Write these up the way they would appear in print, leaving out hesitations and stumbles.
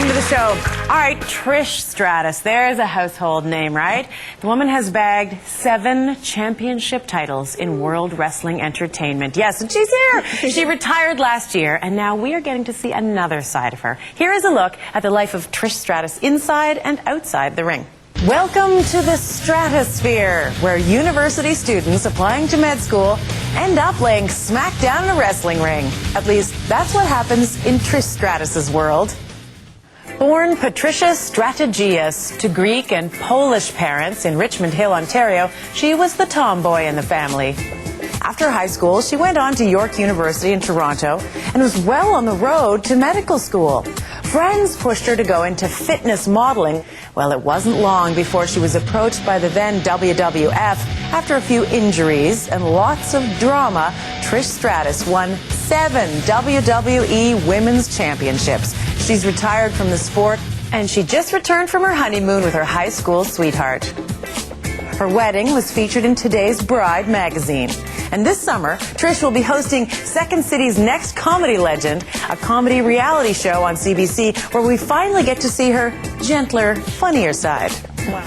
to the show. All right, Trish Stratus. There's a household name, right? The woman has bagged 7 championship titles in World Wrestling Entertainment. Yes, and she's here. She retired last year, and now we are getting to see another side of her. Here is a look at the life of Trish Stratus inside and outside the ring. Welcome to the stratosphere, where university students applying to med school end up laying smack down in a wrestling ring. At least, that's what happens in Trish Stratus's world. Born Patricia Strategias to Greek and Polish parents in Richmond Hill, Ontario, she was the tomboy in the family. After high school, she went on to York University in Toronto and was well on the road to medical school. Friends pushed her to go into fitness modeling. Well, it wasn't long before she was approached by the then WWF. After a few injuries and lots of drama, Trish Stratus won 7 WWE Women's Championships. She's retired from the sport, and she just returned from her honeymoon with her high school sweetheart. Her wedding was featured in today's Bride magazine. And this summer, Trish will be hosting Second City's Next Comedy Legend, a comedy reality show on CBC where we finally get to see her gentler, funnier side. Wow.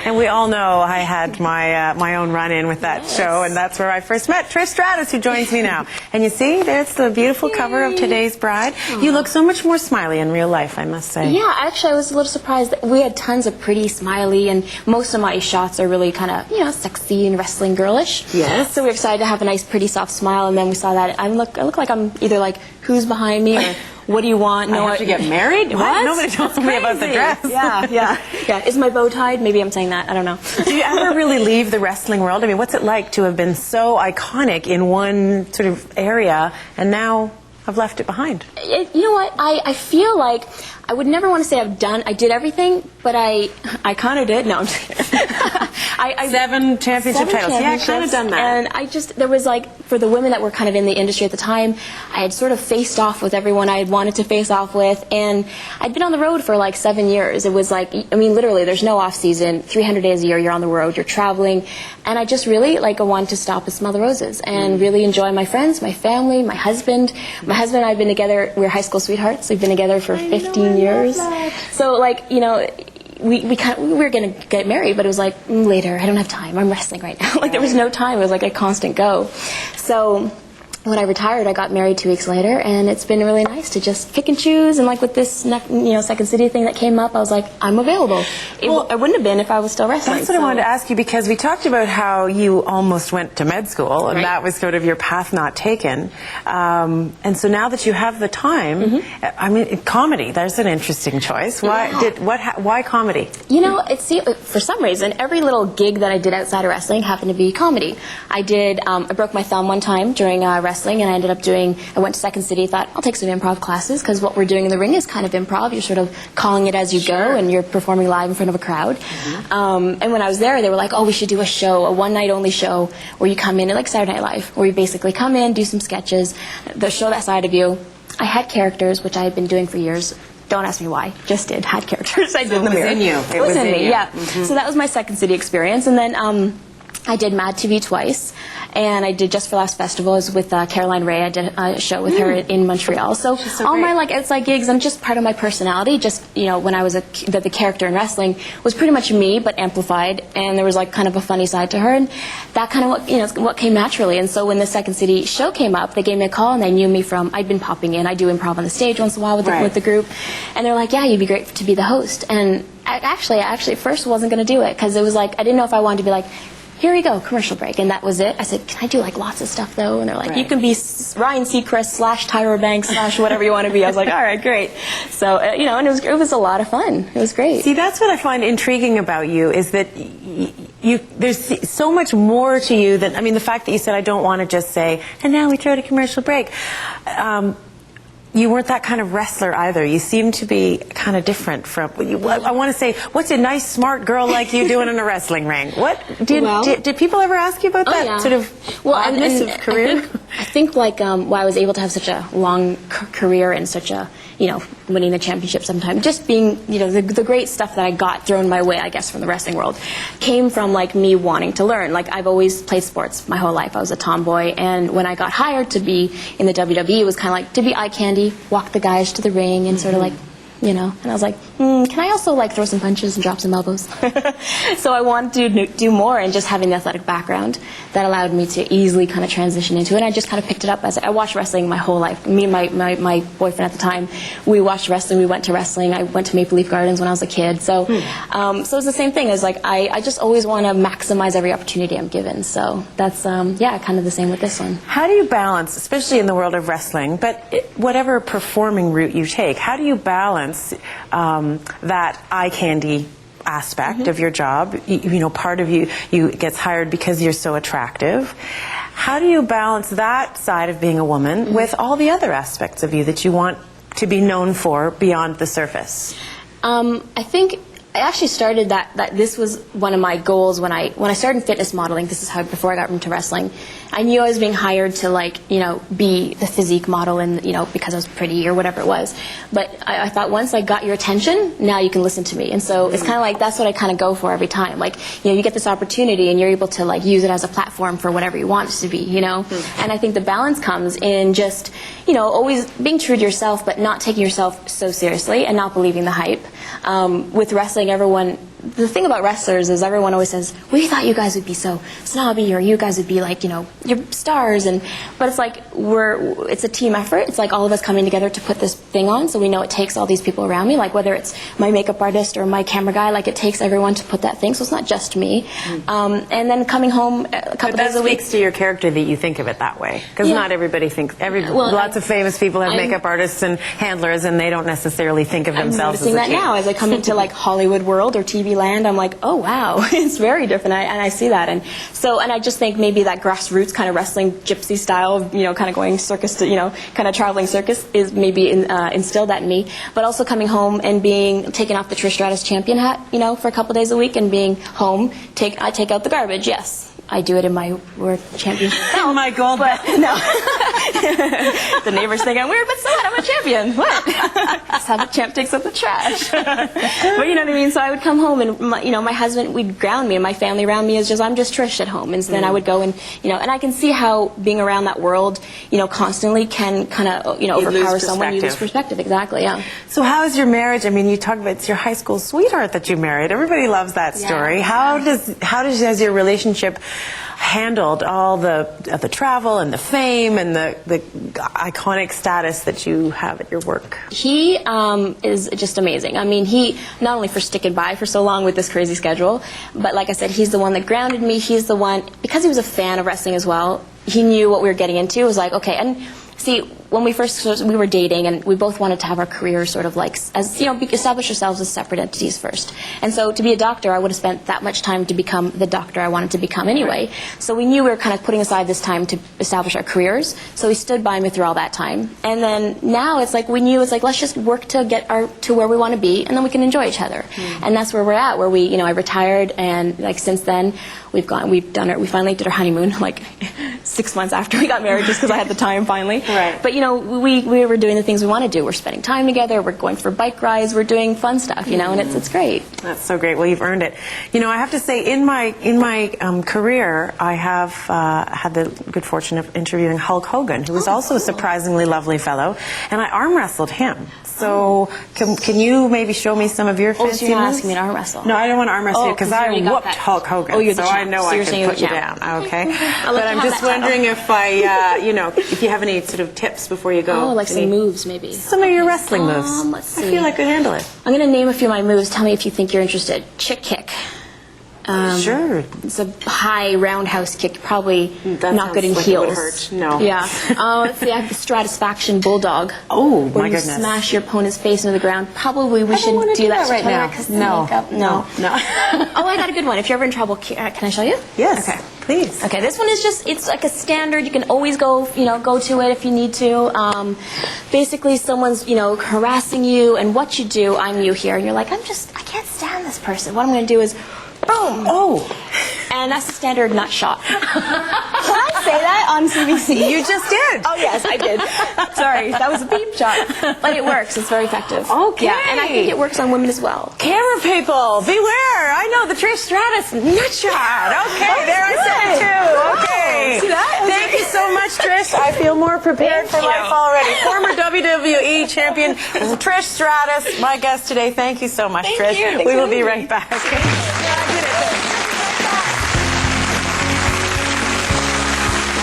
And we all know I had my own run-in with that show, and that's where I first met Trish Stratus, who joins me now. And you see, there's the beautiful cover of today's Bride. You look so much more smiley in real life, I must say. Yeah, actually, I was a little surprised. We had tons of pretty smiley, and most of my shots are really kind of, sexy and wrestling girlish. Yes. So we were excited to have a nice, pretty, soft smile, and then we saw that I look like I'm either like, who's behind me, or what do you want? No, I have to get married? What? Nobody told me about the dress. Yeah. Is my bow tied? Maybe I'm saying that. I don't know. Do you ever really leave the wrestling world? I mean, what's it like to have been so iconic in one sort of area and now have left it behind? You know what? I feel like I would never want to say I did everything, but I kind of did. No, I'm just kidding. 7 championship titles. Yeah, I kind of done that. And there was for the women that were kind of in the industry at the time, I had sort of faced off with everyone I had wanted to face off with, and I'd been on the road for 7 years. It was literally, there's no off season. 300 days a year, you're on the road, you're traveling, and I just really I wanted to stop and smell the roses and really enjoy my friends, my family, my husband. My husband and I have been together. We're high school sweethearts. We've been together for 15 years. So we were going to get married, but it was later. I don't have time. I'm wrestling right now. There was no time. It was a constant go. So when I retired, I got married 2 weeks later, and it's been really nice to just pick and choose. And with this, Second City thing that came up, I was like, I'm available. I wouldn't have been if I was still wrestling. That's what I wanted to ask you, because we talked about how you almost went to med school, and that was sort of your path not taken. And so now that you have the time, I mean, comedy, there's an interesting choice. Why comedy? For some reason, every little gig that I did outside of wrestling happened to be comedy. I broke my thumb one time during wrestling, and I went to Second City, thought, I'll take some improv classes, because what we're doing in the ring is kind of improv. You're sort of calling it as you go, and you're performing live in front of a crowd. And when I was there, they were like, oh, we should do a show, a one-night-only show, where you come in, like Saturday Night Live, where you basically come in, do some sketches, show that side of you. I had characters, which I had been doing for years. Don't ask me why. Just had characters. I did in the mirror. It was in me, yeah. So that was my Second City experience. And then I did Mad TV twice, and I did Just for Laughs Festival. I was with Caroline Ray. I did a show with her in Montreal. So all my outside gigs, and just part of my personality, just when I was the character in wrestling was pretty much me but amplified, and there was kind of a funny side to her, and that kind of what came naturally. And so when the Second City show came up, they gave me a call, and they knew me from I'd been popping in. I do improv on the stage once in a while with the group, and they're like, yeah, you'd be great to be the host. And I actually at first wasn't going to do it, because it was I didn't know if I wanted to be here we go, commercial break, and that was it. I said, can I do lots of stuff though? And they're like, you can be Ryan Seacrest / Tyra Banks / whatever you want to be. I was like, all right, great. So and it was a lot of fun. It was great. See, that's what I find intriguing about you, is that there's so much more to you than, the fact that you said, I don't want to just say, and now we throw to commercial break. You weren't that kind of wrestler either. You seem to be kind of different from. I want to say, what's a nice, smart girl like you doing in a wrestling ring? Did people ever ask you about that sort of oddness of career? I think why I was able to have such a long career and such a winning the championship sometime, just being the great stuff that I got thrown my way, I guess, from the wrestling world, came from me wanting to learn. I've always played sports my whole life. I was a tomboy, and when I got hired to be in the WWE, it was kind of to be eye candy, walk the guys to the ring, and sort of you know. And I was like, can I also like throw some punches and drop some elbows? So I wanted to do more, and just having the athletic background that allowed me to easily kind of transition into it. And I just kind of picked it up as I watched wrestling my whole life. Me and my boyfriend at the time, we watched wrestling. We went to wrestling. I went to Maple Leaf Gardens when I was a kid. So so it's the same thing. As like I just always want to maximize every opportunity I'm given. So that's yeah, kind of the same with this one. How do you balance, especially in the world of wrestling, but whatever performing route you take, how do you balance that eye candy aspect of your job? You know, part of you gets hired because you're so attractive. How do you balance that side of being a woman with all the other aspects of you that you want to be known for beyond the surface? I think I actually started that this was one of my goals when I started fitness modeling. This is how, before I got into wrestling, I knew I was being hired to, like, you know, be the physique model, and, you know, because I was pretty or whatever it was. But I thought, once I got your attention, now you can listen to me. And so it's kind of like, that's what I kind of go for every time. Like, you know, you get this opportunity and you're able to, like, use it as a platform for whatever you want it to be, you know. And I think the balance comes in just, you know, always being true to yourself, but not taking yourself so seriously and not believing the hype. With wrestling, the thing about wrestlers is everyone always says, we thought you guys would be so snobby, or you guys would be like, you know, you're stars, but it's like it's a team effort. It's like all of us coming together to put this thing on, so we know it takes all these people around me, like whether it's my makeup artist or my camera guy, like it takes everyone to put that thing, so it's not just me. And then coming home a couple days a week. That speaks to your character that you think of it that way, because not everybody thinks, lots of famous people have makeup artists and handlers, and they don't necessarily think of themselves as a team. I'm noticing that now as I come into like Hollywood world or TV land. I'm like, oh wow, it's very different, and I see that, and I just think maybe that grassroots kind of wrestling gypsy style, you know, kind of going circus to, you know, kind of traveling circus is maybe instilled that in me. But also coming home and taking off the Trish Stratus champion hat, you know, for a couple days a week, and being home, I take out the garbage. Yes, I do it in my world championship. Oh my gold! But no, the neighbors think I'm weird, but so what? I'm a champion. What? That's how the champ takes out the trash. But you know what I mean. So I would come home, and my husband would ground me, and my family around me is just, I'm just Trish at home. And so then I would go and, you know, and I can see how being around that world, you know, constantly can kind of, you know, overpower someone. You lose perspective. Exactly. Yeah. So how is your marriage? I mean, you talk about it's your high school sweetheart that you married. Everybody loves that story. Yeah. Has your relationship handled all the travel and the fame and the iconic status that you have at your work? He is just amazing. I mean, he not only for sticking by for so long with this crazy schedule, but like I said, he's the one that grounded me. He's the one, because he was a fan of wrestling as well, he knew what we were getting into. It was like, okay, and see, when we were dating, and we both wanted to have our careers sort of like, as you know, establish ourselves as separate entities first. And so to be a doctor, I would have spent that much time to become the doctor I wanted to become anyway. So we knew we were kind of putting aside this time to establish our careers. So he stood by me through all that time. And then now it's like, we knew it's like, let's just work to get to where we want to be, and then we can enjoy each other. And that's where we're at, where we, you know, I retired, and like since then we finally did our honeymoon like 6 months after we got married, just because I had the time finally. Right. But you know, we were doing the things we want to do. We're spending time together. We're going for bike rides. We're doing fun stuff, you know, and it's great. That's so great. Well, you've earned it. You know, I have to say, in my career, I have had the good fortune of interviewing Hulk Hogan, who was also a surprisingly lovely fellow, and I arm wrestled him. So can you maybe show me some of your fancy moves? So you're not asking me to arm wrestle? No, I don't want to arm wrestle you, because I whooped Hulk Hogan. Oh, you're the so champ. I know So I can put you down. Okay. But I'm just wondering if you know, if you have any sort of tips before you go. Oh, like some moves maybe. Some of your wrestling moves. Let's see. I feel I could handle it. I'm going to name a few of my moves. Tell me if you think you're interested. Chick kick. Sure. It's a high roundhouse kick, probably not good in like heels. It would hurt. No. Yeah. Let's see, I have the Stratisfaction Bulldog. Oh, where my you goodness. Smash your opponent's face into the ground. Probably we shouldn't do that right now. No. No. Oh, I got a good one. If you're ever in trouble, can I show you? Yes. Okay. Please. Okay, this one is just, it's like a standard. You can always go to it if you need to. Basically, someone's, you know, harassing you, and what you do, I'm you here, and you're like, I can't stand this person. What I'm going to do is, boom. Oh. And that's the standard nut shot. Plus, say that on CBC? You just did. Oh, yes, I did. Sorry, that was a beep shot. But it works. It's very effective. Okay. Yeah, and I think it works on women as well. Camera people, beware. I know the Trish Stratus nut shot. Okay, there I said it too. Okay. See that? Thank you so much, Trish. I feel more prepared for life already. Former WWE champion Trish Stratus, my guest today. Thank you so much, Trish. Thank you. We will be right back.